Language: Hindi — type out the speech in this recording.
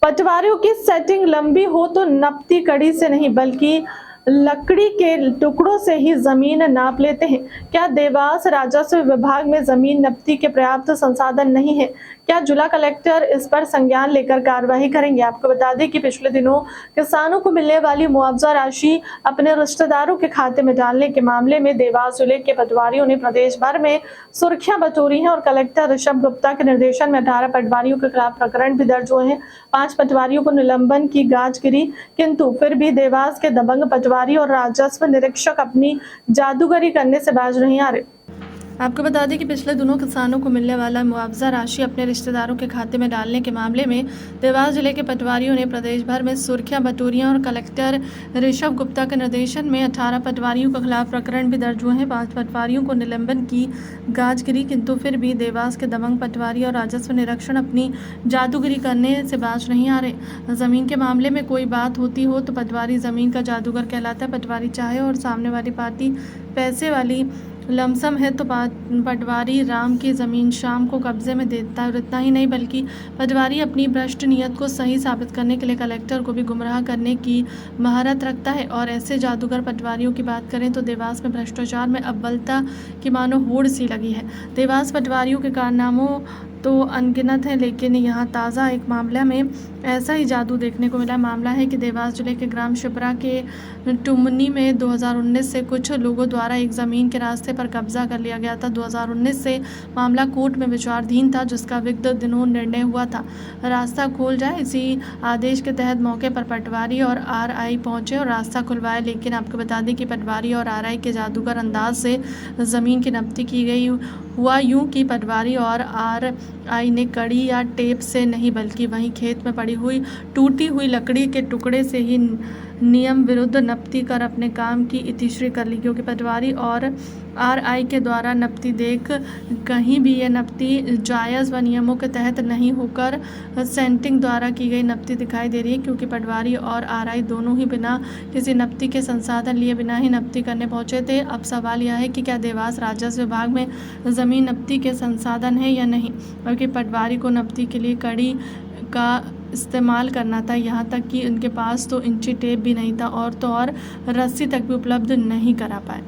पटवारियों की सेटिंग लंबी हो तो नपती कड़ी से नहीं बल्कि लकड़ी के टुकड़ों से ही जमीन नाप लेते हैं। क्या देवास राजस्व विभाग में जमीन नपती के पर्याप्त संसाधन नहीं है? क्या जिला कलेक्टर इस पर संज्ञान लेकर कार्रवाई करेंगे? आपको बता दें कि पिछले दिनों किसानों को मिलने वाली मुआवजा राशि अपने रिश्तेदारों के खाते में डालने के मामले में देवास जिले के पटवारियों ने प्रदेश भर में सुर्खियां बटोरी हैं और कलेक्टर ऋषभ गुप्ता के निर्देशन में 18 पटवारियों के खिलाफ प्रकरण भी दर्ज हुए हैं। 5 पटवारियों को निलंबन की गाज गिरी, किंतु फिर भी देवास के दबंग पटवारी और राजस्व निरीक्षक अपनी जादूगरी करने से बाज नहीं आ रहे। आपको बता दें कि पिछले दिनों किसानों को मिलने वाला मुआवजा राशि अपने रिश्तेदारों के खाते में डालने के मामले में देवास जिले के पटवारियों ने प्रदेश भर में सुर्खियां बटोरी और कलेक्टर ऋषभ गुप्ता के निर्देशन में 18 पटवारियों के खिलाफ प्रकरण भी दर्ज हुए हैं। 5 पटवारियों को निलंबन की गाज गिरी, किंतु फिर भी देवास के दबंग पटवारी और राजस्व निरीक्षण अपनी जादूगरी करने से बाज नहीं आ रहे। जमीन के मामले में कोई बात होती हो तो पटवारी जमीन का जादूगर कहलाता है। पटवारी चाहे और सामने वाली पार्टी पैसे वाली लमसम है तो पटवारी राम की ज़मीन शाम को कब्जे में देता है। और इतना ही नहीं बल्कि पटवारी अपनी भ्रष्ट नीयत को सही साबित करने के लिए कलेक्टर को भी गुमराह करने की महारत रखता है। और ऐसे जादूगर पटवारियों की बात करें तो देवास में भ्रष्टाचार में अव्वलता की मानो होड़ सी लगी है। देवास पटवारियों के कारनामों तो अनगिनत है, लेकिन यहाँ ताज़ा एक मामला में ऐसा ही जादू देखने को मिला। मामला है कि देवास जिले के ग्राम शिप्रा के टुमनी में 2019 से कुछ लोगों द्वारा एक ज़मीन के रास्ते पर कब्जा कर लिया गया था। 2019 से मामला कोर्ट में विचाराधीन था, जिसका विगत दिनों निर्णय हुआ था रास्ता खोल जाए। इसी आदेश के तहत मौके पर पटवारी और आरआई पहुंचे और रास्ता खुलवाया। लेकिन आपको बता दें कि पटवारी और आरआई के जादूगर अंदाज से ज़मीन की नपती की गई। हुआ यूं कि पटवारी और आरआई ने कड़ी या टेप से नहीं बल्कि वहीं खेत में पड़ी हुई टूटी हुई लकड़ी के टुकड़े से ही नियम विरुद्ध नपती कर अपने काम की इतिश्री कर ली, क्योंकि पटवारी और आरआई के द्वारा नपती देख कहीं भी ये नपती जायज़ व नियमों के तहत नहीं होकर सेंटिंग द्वारा की गई नपती दिखाई दे रही है। क्योंकि पटवारी और आरआई दोनों ही बिना किसी नपती के संसाधन लिए बिना ही नपती करने पहुंचे थे। अब सवाल यह है कि क्या देवास राजस्व विभाग में ज़मीन नपती के संसाधन है या नहीं, बल्कि पटवारी को नपती के लिए कड़ी का इस्तेमाल करना था। यहाँ तक कि उनके पास तो इंची टेप भी नहीं था और तो और रस्सी तक भी उपलब्ध नहीं करा पाए।